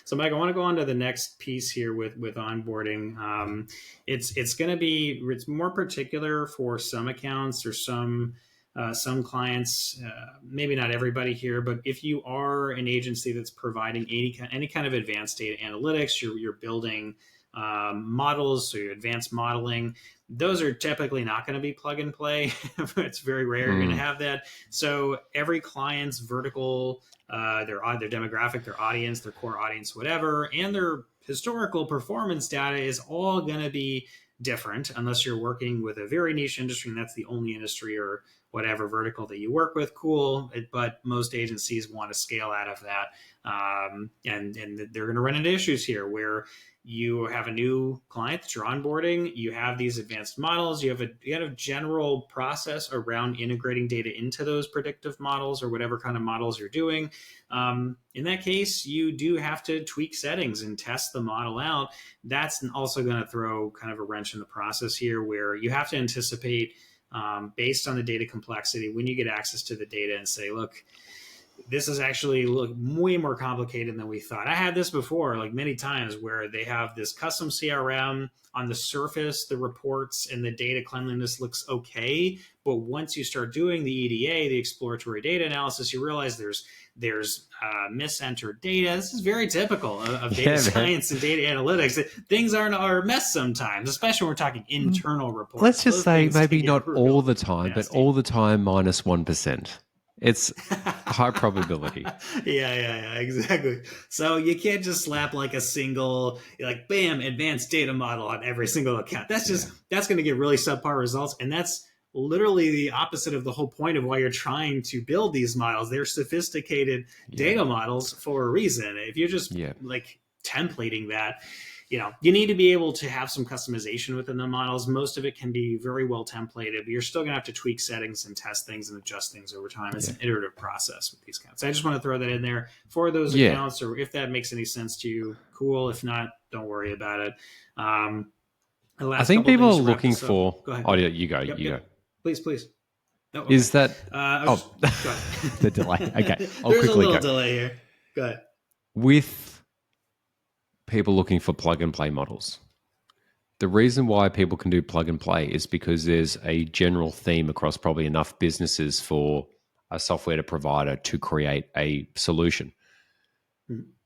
So, Mike, I want to go on to the next piece here with onboarding. It's going to be it's more particular for some accounts or some clients. Maybe not everybody here, but if you are an agency that's providing any kind of advanced data analytics, you're building models, so your advanced modeling. Those are typically not going to be plug and play. It's very rare you're going to have that. So every client's vertical, their demographic, their audience, their core audience, whatever, and their historical performance data is all going to be different unless you're working with a very niche industry and that's the only industry or whatever vertical that you work with. Cool. But most agencies want to scale out of that. And they're going to run into issues here where you have a new client that you're onboarding, you have these advanced models, you have a general process around integrating data into those predictive models or whatever kind of models you're doing. In that case, you do have to tweak settings and test the model out. That's also going to throw kind of a wrench in the process here where you have to anticipate based on the data complexity when you get access to the data and say, look, this is actually way more complicated than we thought. I had this before, like many times, where they have this custom CRM on the surface, the reports and the data cleanliness looks okay. But once you start doing the EDA, the exploratory data analysis, you realize there's misentered data. This is very typical of data science and data analytics. Things are a mess sometimes, especially when we're talking internal reports. Let's just say maybe not all the time, but all the time minus 1%. It's high probability. Yeah, exactly. So you can't just slap like a single, like, bam, advanced data model on every single account. That's going to get really subpar results. And that's literally the opposite of the whole point of why you're trying to build these models. They're sophisticated data models for a reason. If you're just like templating that, you need to be able to have some customization within the models. Most of it can be very well templated, but you're still going to have to tweak settings and test things and adjust things over time. It's an iterative process with these accounts. I just want to throw that in there for those accounts, or if that makes any sense to you, cool. If not, don't worry about it. I think people are looking for... Go ahead. Oh, you go. You go. Please. Oh, okay. Is that... the delay. Okay. There's a little delay here. Go ahead. With people looking for plug and play models, the reason why people can do plug and play is because there's a general theme across probably enough businesses for a software provider to create a solution.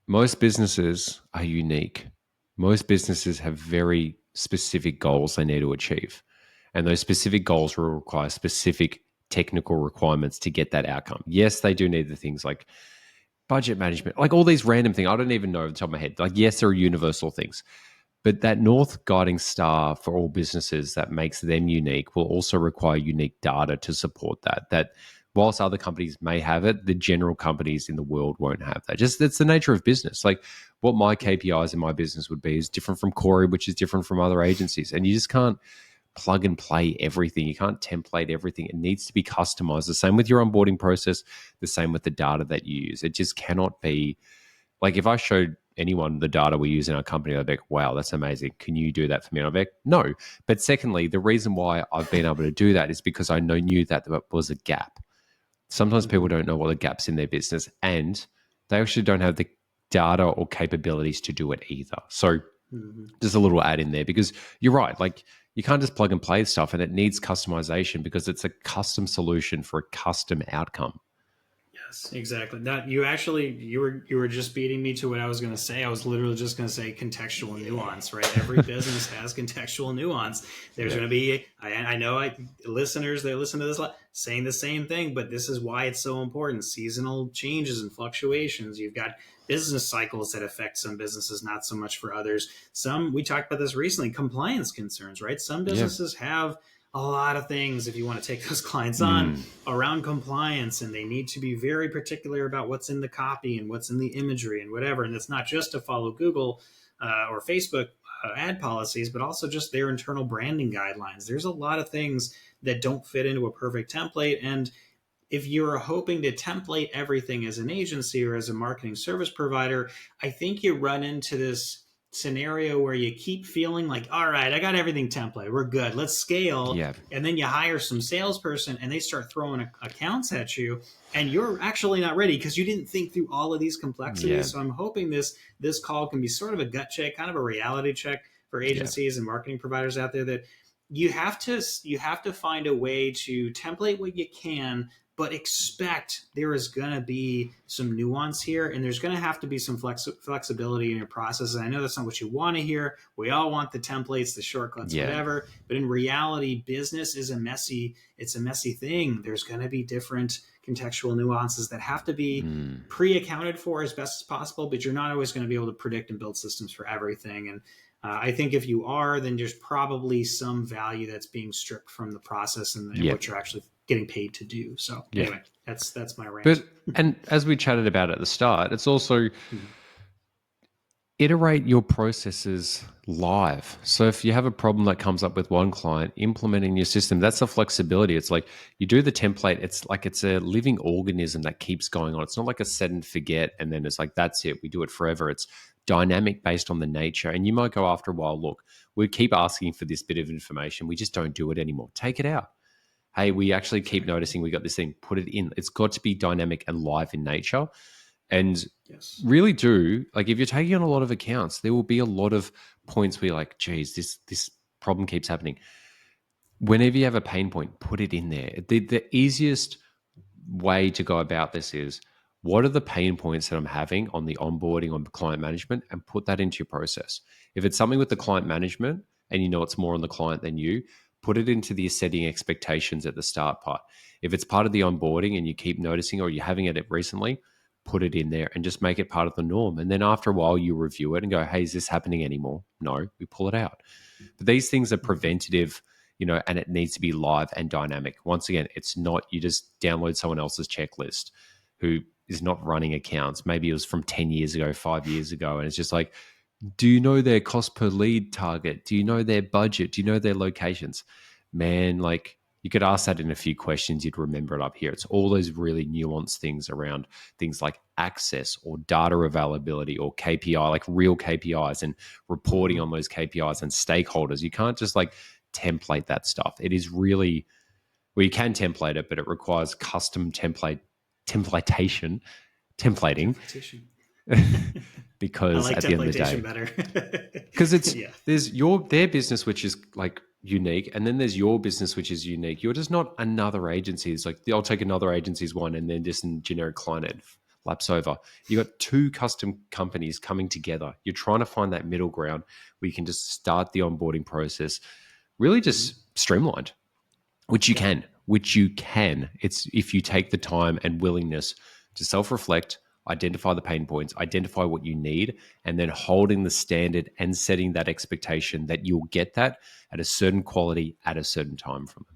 Most businesses are unique. Most businesses have very specific goals they need to achieve. And those specific goals will require specific technical requirements to get that outcome. Yes, they do need the things like budget management, like all these random things. I don't even know off the top of my head. Like, yes, there are universal things. But that North guiding star for all businesses that makes them unique will also require unique data to support that. That whilst other companies may have it, the general companies in the world won't have that. Just that's the nature of business. Like what my KPIs in my business would be is different from Cory, which is different from other agencies. And you just can't plug and play everything. You can't template everything. It needs to be customized. The same with your onboarding process, the same with the data that you use. It just cannot be like if I showed anyone the data we use in our company, they'd be like, wow, that's amazing. Can you do that for me? And I'd be like, no. But secondly, the reason why I've been able to do that is because I knew that there was a gap. Sometimes people don't know what the gaps in their business, and they actually don't have the data or capabilities to do it either. So just a little add in there, because you're right. Like you can't just plug and play stuff, and it needs customization because it's a custom solution for a custom outcome. Yes, exactly. That you were just beating me to what I was going to say. I was literally just going to say contextual nuance, right? Every business has contextual nuance. There's going to be, I know listeners, they listen to this saying the same thing, but this is why it's so important. Seasonal changes and fluctuations. You've got business cycles that affect some businesses, not so much for others. We talked about this recently, compliance concerns, right? Some businesses have a lot of things, if you want to take those clients on, around compliance, and they need to be very particular about what's in the copy and what's in the imagery and whatever. And it's not just to follow Google or Facebook ad policies, but also just their internal branding guidelines. There's a lot of things that don't fit into a perfect template. And if you're hoping to template everything as an agency or as a marketing service provider, I think you run into this scenario where you keep feeling like, all right, I got everything template, we're good, let's scale. Yeah. And then you hire some salesperson and they start throwing accounts at you, and you're actually not ready because you didn't think through all of these complexities. Yeah. So I'm hoping this call can be sort of a gut check, kind of a reality check for Yeah. agencies and marketing providers out there, that you have to find a way to template what you can, but expect there is going to be some nuance here, and there's going to have to be some flexibility in your process. And I know that's not what you want to hear. We all want the templates, the shortcuts, Yeah. whatever. But in reality, business is it's a messy thing. There's going to be different contextual nuances that have to be pre-accounted for as best as possible, but you're not always going to be able to predict and build systems for everything. And I think if you are, then there's probably some value that's being stripped from the process and what you're actually getting paid to do. So anyway, that's my rant. But and as we chatted about at the start, it's also iterate your processes live. So if you have a problem that comes up with one client, implementing your system, that's the flexibility. It's like you do the template, it's like it's a living organism that keeps going on. It's not like a set and forget and then it's like, that's it, we do it forever. It's dynamic based on the nature. And you might go after a while, look, we keep asking for this bit of information, we just don't do it anymore. Take it out. Hey, we actually keep noticing we got this thing, put it in. It's got to be dynamic and live in nature. And really do, like if you're taking on a lot of accounts, there will be a lot of points where you're like, geez, this problem keeps happening. Whenever you have a pain point, put it in there. The easiest way to go about this is, what are the pain points that I'm having on the onboarding, on client management, and put that into your process. If it's something with the client management and you know it's more on the client than you, put it into the setting expectations at the start part. If it's part of the onboarding and you keep noticing or you're having it recently, put it in there and just make it part of the norm. And then after a while, you review it and go, hey, is this happening anymore? No, we pull it out. But these things are preventative, and it needs to be live and dynamic. Once again, it's not you just download someone else's checklist who is not running accounts. Maybe it was from 10 years ago, 5 years ago. And it's just like, do you know their cost per lead target? Do you know their budget? Do you know their locations? Man, like you could ask that in a few questions, you'd remember it up here. It's all those really nuanced things around things like access or data availability or KPI, like real KPIs and reporting on those KPIs and stakeholders. You can't just like template that stuff. It is really, well, you can template it, but it requires custom templating. Because I like at the end of the day, better. because it's there's their business which is like unique, and then there's your business which is unique. You're just not another agency. It's like I'll take another agency's one and then just in generic client it laps over. You got two custom companies coming together. You're trying to find that middle ground where you can just start the onboarding process really just streamlined, which you can. It's if you take the time and willingness to self-reflect, identify the pain points, identify what you need, and then holding the standard and setting that expectation that you'll get that at a certain quality at a certain time from